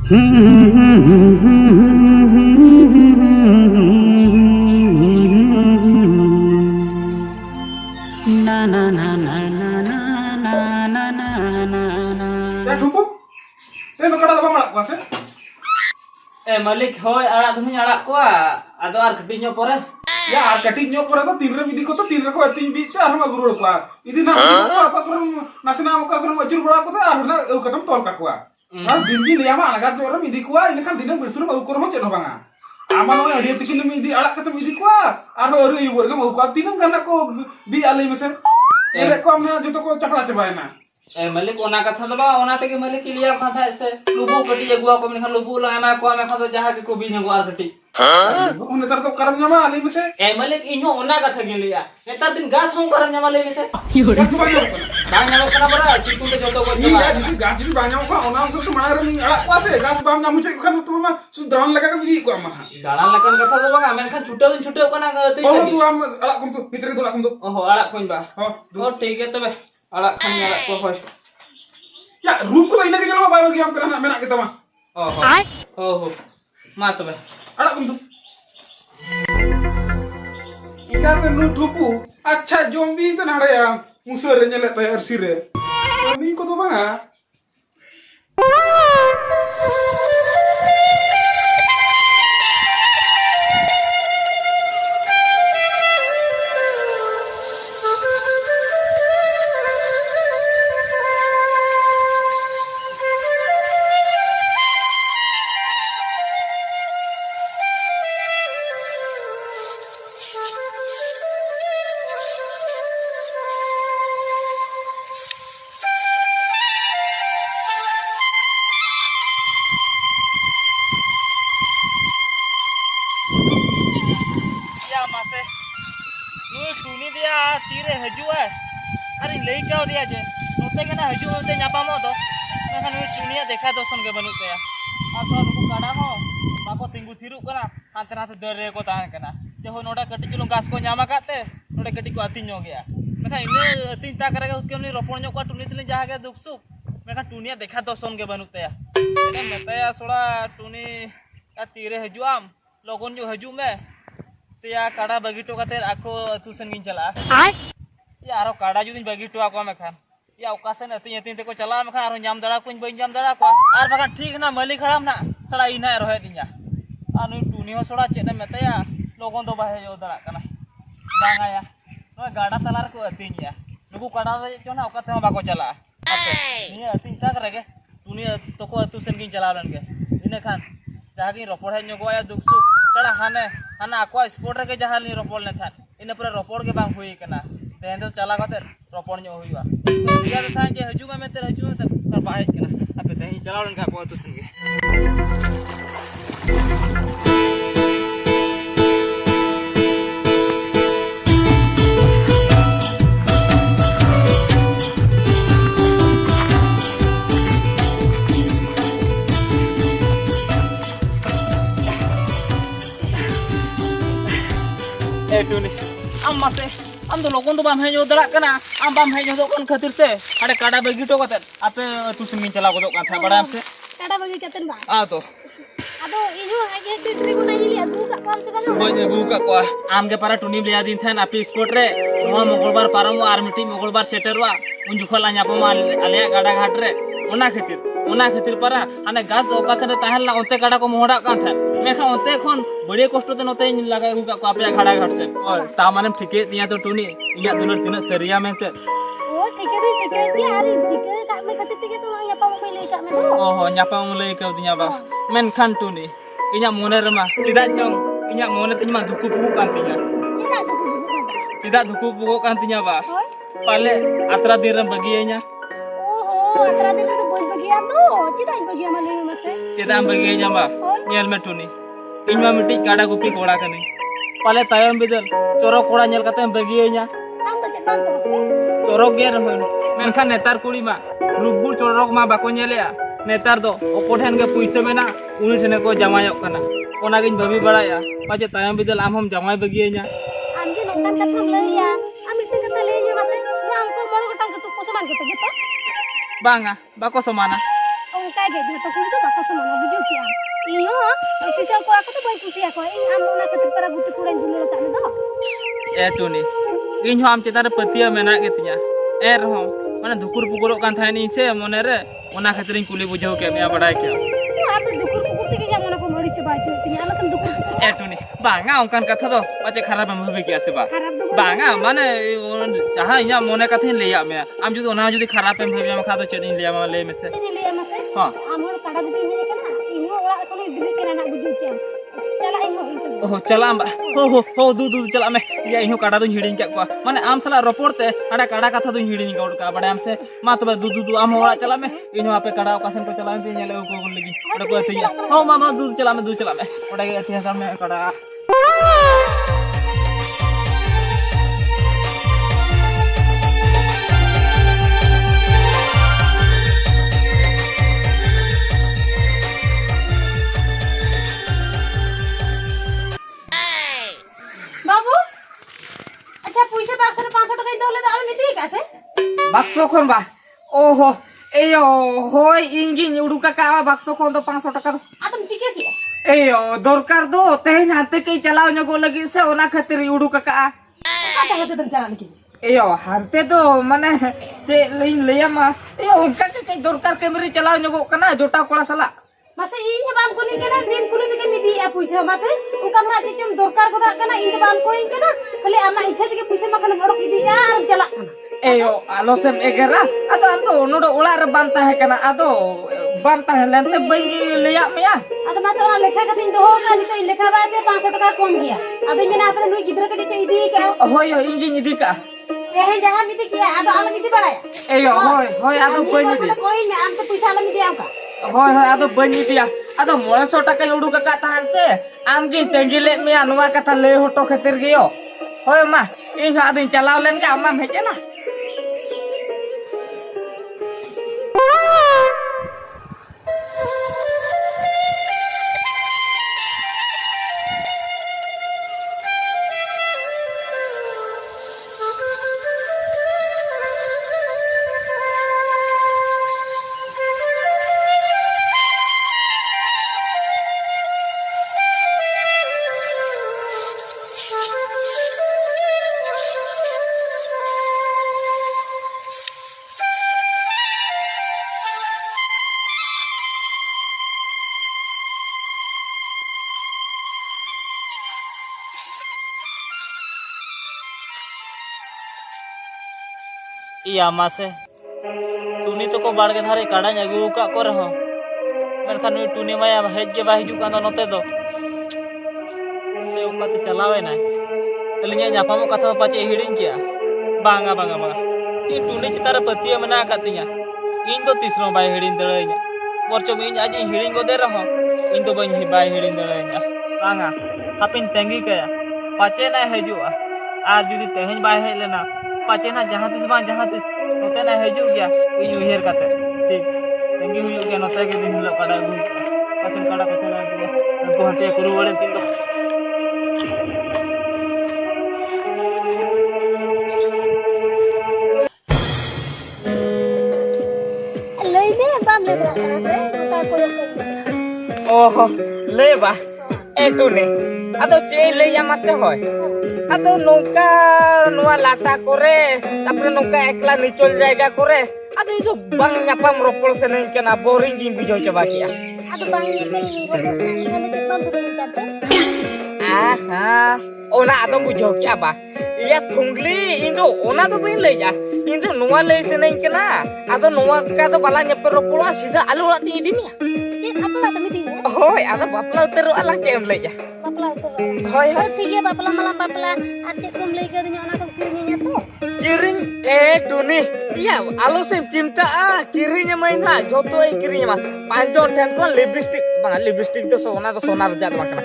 Na na na na na na na na na na na. Ya ढुपू ते तो कड़ा दबा मड़ा को से Malik hoy arak tuh arak ko ado ar ketinya pore. या आर कटिंग न्यो पर तो तीन रे मिदी को तो तीन रे को तीन बी ते आर मा गुरुड़ को इदी ना को करम नासना को करम अजुर बड़ा को आर ना ओ कदम तोल का को आ दिन जी लिया मा अलगा तो रम इदी को इन खान दिन बिरसुर मा करम चेनो बांगा आमा नो अडी तिकिन मिदी अलग कतम इदी को आर और ई वर्ग मा को तीन गना को बी आले में से एले को हमने जो तो को चपड़ा चबाय ना Malik ona katha do ba ona tege Malik liya katha ese lubu kati agua ko mekhan lubu la ama ko mekhan do jaha ke ko bi nego ar kati उन तर तो करम नमा आले में से Malik inyo ona katha ge liya eta din gas hong karam nyama le se या तो bio bang nyama kana bara situ te joto ko iya jadi gas jadi banyak ko ona उन तो मारा रे अलग को से gas बाम ना मुझे खान तो मा सुधरान लगा के मिदी को मा dalan lakan katha do ba men khan chuta kana te oh tu am अलग कुम तो भीतर तो अलग कुम तो oh arak koin ba हां oh ठीक है तबे arak khan arak ko hoy या रूप को इने के जलवा बायो की हम करना मेना के तमा oh ma tebe अलग कुम तो इका तो नु ठुपू अच्छा जोंबी तो नाड़े या मुसर रे नेले तय अरसी रे जोंबी को तो बा mase nu tuni dia tire hajua ari lei kau dia je note kana haju note nyapamo do mekan nu tunia dekha doson ge banu te ya atau nuku kada ho bako tinggu thiru kana hante nate dare ko tahan kana jeho noda kati chulung gas ko nyama kate noda kati ko atinyo ge ya mekan ine atin ta karega kemni ropon nyok ko tuni tilin jaha ge duksuk mekan tunia dekha doson ge banu te ya ene meta ya sola tuni ya tire hajuam logon ju haju me Sia kada bagi to kater aku tusen gin chala. Ya aro kada judin bagi to aku mekhan. Ya okasen atin atin te ko chala mekhan aro nyam dara kuin bain nyam dara ko. Ar bakan ठीक ना Malik kharam na sala ina rohe dinya. Anu tuni ho sola chena meta ya logon to bahe jo dara kana. Banga ya. No gada talar ko atin ya. Nuku kada jo na okate bako chala. Ape. Ni atin ta karege. Tuni to ko tusen gin chala lan ke. Ine khan jagi ropor he nyogo ya duksu sala hane hana aqua sport re ke jahal ni ropol ne than ina pura ropor ke bang hui kana ten do chala kater ropor nyo huiwa dia do than je haju ma meter tar bahe kana ape tehi chala len ka ko tu singe tuni am mase am do logon do bam hejo dara kana am bam hejo do kon khatir se ade kada bagi to kater ape tu singin chala godok kan tha badam se kada bagi katen ba a to ado ijo age titri ko nahi liya du ka kam se bang boy bu ka ko am ge para tuni liya din than api sport re no mongolbar param ar miti mongolbar seterwa un jukhala nya pama alya gada ghat re ona khatir para ane gas okasen re tahel na onte kada ko mohda kan tha mekha onte khon bade kosto te note laga gu ka apya gada ghat se ta mane thike tiya to tuni inya dunar tina seriya mente oh thike dia ari thike ka me katir thike to nya pa mo le ka me do oh nyapa mo le ka dinya ba men khan tuni inya mone rema tidak chong inya mone te ma duku puku kan tinya tidak duku puku kan tinya ba pale atra din ram bagi nya oh atra din to boy bagi am do tidak bagi am le mase Cedam bagi nya ba nyel me tuni inya miti gada gupi koda kani pale tayam bidal corok koda nyel kate bagi nya am to cetam to corok ger hoy men khan netar kuri ma rubur corok ma bako nyele ya netar do opothen ge puise mena uni thene ko jamayok kana ona gin babi baraya paje tayam bidal am hom jamay bagi nya am je nokan katang le ya am itu kata le nya mase am ko mor gotang ketuk ko saman gitu gitu banga bako somana ᱚᱱᱠᱟ ᱜᱮ ᱡᱚᱛᱚ ᱠᱩᱲᱤ ᱫᱚ ᱵᱟᱠᱚ ᱥᱚᱢᱟᱱᱟ ᱵᱩᱡᱷᱟᱹᱣ ᱠᱮᱜ ᱟᱢ ᱤᱧ ᱦᱚᱸ ᱠᱤᱥᱟᱹᱬ ᱠᱚᱲᱟ ᱠᱚᱫᱚ ᱵᱟᱹᱧ ᱠᱩᱥᱤᱭᱟᱠᱚᱣᱟ ᱤᱧ ᱟᱢ ᱚᱱᱟ ᱠᱷᱟᱹᱛᱤᱨ ᱛᱮ ᱜᱩᱴᱤ ᱠᱩᱲᱟᱹᱧ ᱫᱩᱞᱟᱹᱲ ᱟᱠᱟᱫ ᱢᱮ ᱫᱚ ए टुनी इन हो आम चेतान पतिया मेना गे तिया ए रहो माने धुकुर पुकुरोग कान थायनी से मने रे ओना खातिर इन कुली बुझाव के मेया बडाय के आप दुकुर कुकुर तेगे जा मना को मरि चबा जो तिया आलो तुम दुकुर कुकुर ए टुनी बांगा ओंकान कथा दो पाचे खराब हम होबे के आसे बा खराब दो बांगा माने जहां इया मने कथा लेया मे आम जुदी ओना जुदी खराब हम होबे हम खादो चेनी लेया मा ले मेसे चेनी ले मसे हां आम हर काडा गुटी हे कना इन हो ओड़ा कोनी दिली केना ना बुझो के चला इन हो इनके ओह चला हो दू चला में या इहो काडा दो हिडिन के को माने आम सला रपोड़ते अडा काडा कथा दो हिडिन गौड का बडे आम से मा तो दू आम ओड़ा चला में इनो आपे काडा ओकासन को चला दे नेले को लगी ओडा को अथिया हो मामा दू चला में ओडा के अथिया में काडा बाबू अच्छा पैसा 500 টাকা দলে দাও আমি দিই কাছে बाक्सो खोन बा ओहो एयो होय इंगी उडुका कावा बाक्सो खोन तो 500 टाका आ तुम चिके की एयो दरकार दो तेज हाते के चलाव नको लगी से ओना खातिर उडुका का आता होते तुम चलाने की एयो हाते तो माने जे लेया मा एयो उनका के दरकार कैमरे चलाव नको कना जोटा कोला सला मासे इन बाम कुली केना बिन कुली के मिदी आ पैसा मासे उनका हमरा जे तुम दरकार को कना इन बाम कोइन केना खाली आमा इच्छा के पैसा मा खाली मोड़क इदी यार चला एयो आलो सेम एगरा अदो अंतो नोडो ओला रे बांता है कना अदो बांता है लेनते बंगी लेया मेया अद मासे ओना लेखा कथिन दो का नि तो लेखा बाते 500 टाका कम गया अद मेना आपने नुई गिदरा के जे इदी का होय इंगी इदी का ए जहां मिदी किया अद आल मिदी बड़ाया एयो होय अदो बनी दी कोई में आम तो पैसा आल मिदी आका होय अदो बनी दिया अदो 900 टाका उडुका का ताहन से आम गी तेंगिले मेया नुवा कथा ले होटो खातिर गयो होय मा इन आदिन चलाव लेन के आमा भेजे ना इया मासे टुनी तो को बाड़गे धारे काडाñ अगु का को रहो मेनखान नुई टुनी माया हेज जे बा हिजु कान नते दो से उपाते चलावे ना अलिnya ᱧᱟᱯᱟᱢᱚᱜ कथा पाचे हिडिन किया बांगा इ टुनी चितार पतिया मना कातिया इन तो तीसरो बाय हिडिन दळैया मोरचो इन आज हिडिन गोदे रहो इन तो बन बाय हिडिन दळैया बांगा हापिन तेंगी कया पाचे ना हजुआ आज जुदी तेहन बाय हे लेना पाचे ना जहां तिस नोते ना हजू गया इन उहेर काते ठीक तेंगी हुई गया नोते के दिन हिलो काडा गु पाचन काडा को चला गया उनको हटे करू वड़े तीन दो लई में बाम ले दरा करा से का कोई ओहो ले बा ए टुनी अदो चे ले यामा से होय अदो नौका नुआ लाटा करे तापरे नौका एकला निचल जायगा करे अदो इदो बांग ᱧᱟᱯᱟᱢ ropol से नहीं केना बोरिंग गिन बुझो चबा किया अद बांग ये पे रोको से इने के बंद कर जाते आहा ओना अदो बुझो किया बा या थुंगली इंदो ओना दो बिन ले जा इंदो नुआ ले से नहीं केना अदो नुआ का दो बाला ᱧᱟᱯᱟᱢ ropolwa सीधा आलू ᱚᱲᱟᱜ ᱛᱤᱧ ᱤᱫᱤ ᱢᱮᱭᱟ चेक अपना तो मिदी होय अदो बापला उतर आला चे एम ले जा बापला उतर होय होय ठीक है बापला मला बापला आ चेक तुम लई के दिया ओना तो किरिnya तो किरिंग ए टुनी या आलो से चिंता किरिंग मैना जोतो ए किरिंग मा पांजोन ठन को लिपस्टिक तो सोना रजात माकना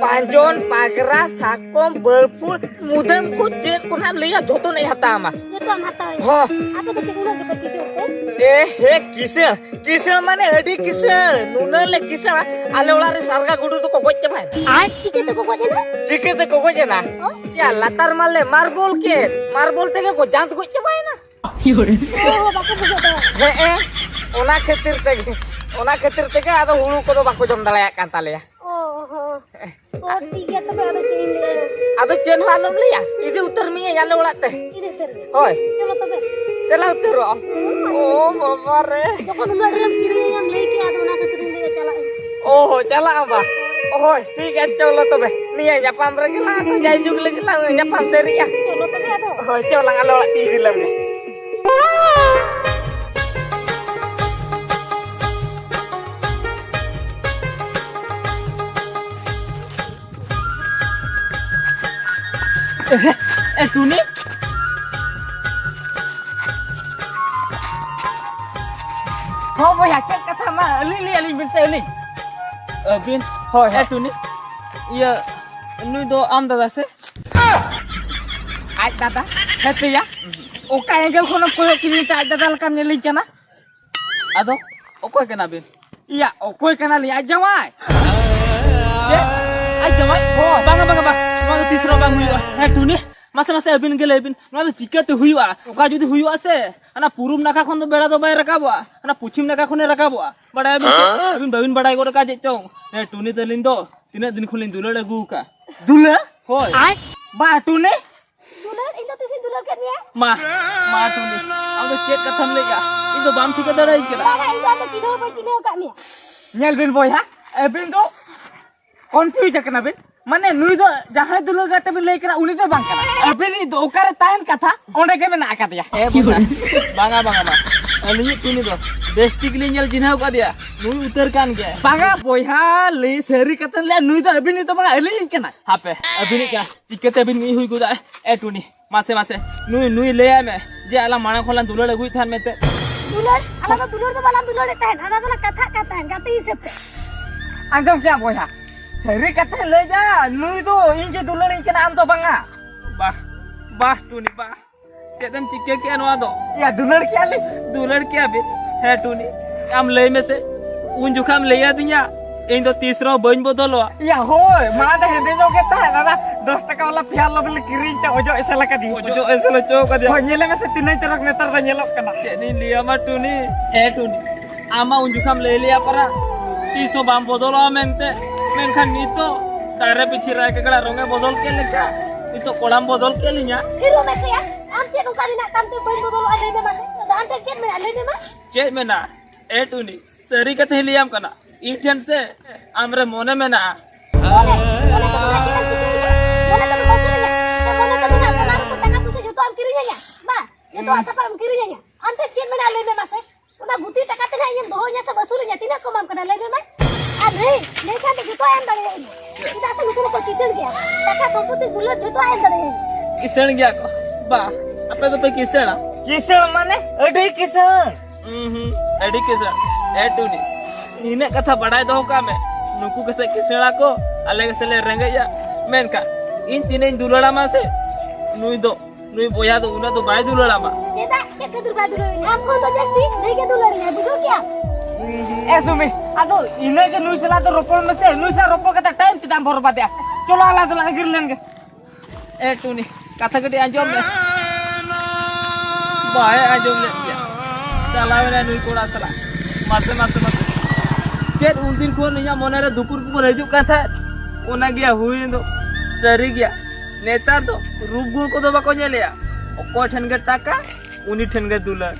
पांजोन पागरा साकोम बरपुर मुदम को चेक कोना लिया जोतो नहीं हता मा जो तो हम हता हो आप तो चिकुना के किसे होते ए हे किसे माने अडी किसे नुना ले किसे आले ओला रे सारगा गुडू तो को गोच भाई आज चिके तो को जना चिके तो को गोच ना या लातार माले मार्बल तेगे को जांत गोच भाई ना ओ बाको बुझो तो हे ए ओना खातिर तेगे ओना खातिर ते का आदो हुड़ू को बाको जम दालया कान तालेया ओ हो तो ठीक है तबे आदो चेन ले आदो चेन हो आलम लिया इदी उतर मी याले ओड़ाते इदे तेरे होय चलो तबे तेला उतर ओ बाबा रे जखन लड़रम किरियम लेके आदो ना खातिर ले चला ओहो चला बा ओहो ठीक है चलो तबे निया जापाम रे गेला तो जाय जुग ले गेला जापाम सेरिया चलो तबे आदो होय चला आलो ओड़ा ती दिलम ने ए टूनी हो भैया के कथा मा अली बिन से अली बिन होय ए टूनी ये नुई दो आम दादा से आज दादा हेतिया ओका एंगल खोन कोयो किनि ता दादा लकाम ने लिकना आदो ओकोय केना बिन या ओकोय कना li aj jawai जे आई जमाई हो बांगा बांगा बा नो तीसरा बांग हुई ए टूनी मासे मासे अबिन गेले अबिन नो चिकाते हुईवा ओका जुदी हुईवा से अना पुरुम नाका खन दो बेड़ा दो बाय रकाबवा अना पुछिम नाका खने रकाबवा बड़ा अबिन बाबिन बड़ाई गोर का जे चोंग ए टूनी तलिन दो तिना दिन खुलिन दुलड़ अगु का दुले होय आय बा टूने दुलर इला तेसी दुलर करनी है मा टूनी अब तो चेक कथम लेगा इ तो बाम ठिका दड़ाई केला बागा इला तो चिनो का मिया nyel bin boy ha bin do confuse kana bin mane nui do jahay dulur gate bin lei kara uni do bang kana bin do okare tahen katha onde ke mena akadiya ए बांगा बांगा बा अली टूनी दो district ले nyal जिन्हा का दिया नुई उतर कान के baga boy ha lei seri kata le nui do bin do bang ali kana हापे अबिन क्या चिकते अबिन मी हुई गुदा ए टूनी मासे मासे नुई ले आ में जे आला माणा खोला दुलड़ अगुई थान मेते दुलर अलग दुलर तो वाला दुलर देता है अलग अलग कथा है गाते ही सब anjam kya boy ha seri kata le ja nui do inje dulur kana am do banga वाह वाह टूनी वाह चेदम चिक्के के अनवा दो ya dulur kya le दुलड़ क्या बिन है टूनी काम ले में से उन जुखाम ले आ दिया इन तो तीसरा बन बदलो ya hoy mana da hede jo ke tahen ada 10 taka wala pihal lo beli kiring ta ojo esala ka di जो ऐसे लो चो का दिया oh nyele me se tinai terok netar da nyelok kana चेनी लिया मा टूनी है टूनी आमा उन जुखाम ले लिया परा तीसो बाम बदलो मेनते मेन खान नी तो तारे पीछे रह के कड़ा रोंगे बदल के लेका इ तो कोड़ाम बदल के लिया फिर में से यार हम चेन उनका ना काम ते बन बदलो अले में मासे तो अंतर चेन में अले में चे में ना ए टूनी सरी कथे लियाम कना इठन से हमरे मोने में ना मोने तो ना सना को तंगा पुसे जो तो हम किरिnya बा ये तो अच्छा हम किरिnya अंतर चेन में अले में मासे उना गुती टका ते ना ये दोहnya सब वसूलnya tina को माम कना ले में अरे ले का तो तो आन दरे kita से नुको को किसन गया टका संपत्ति दुलर जो तो आन दरे किसण गया को बा अपने तो पे किसण kisan mane adi kisan एडी किसण ए टूनी इने कथा बढ़ाई दो का में नुकु कसे किसणा को अले कसे ले रेंगया मेन का इन तीन दुलड़ा मा से नुई बोया दो उना तो बाय दुलड़ा मा चेता चेक दुर बा दुलर हम को तो जस्ती नहीं के दुलर है बुझो क्या sumi ado ina ke nui sala to ropor me se nui sa ropor kata time ti dam borba dia cholo ala to lagi len ge ए टूनी कथा कटी आजम ले बाय आजम ले चलावे ना नुई कोड़ा सला मासे मासे मासे चेत उन दिन को निया मोने रे दुपुर पुर हजू का था ओना गया हुई दो सरी गया नेता तो रूप गुण को दो बाको नेलिया ओको ठन के टाका उनी ठन के दुलर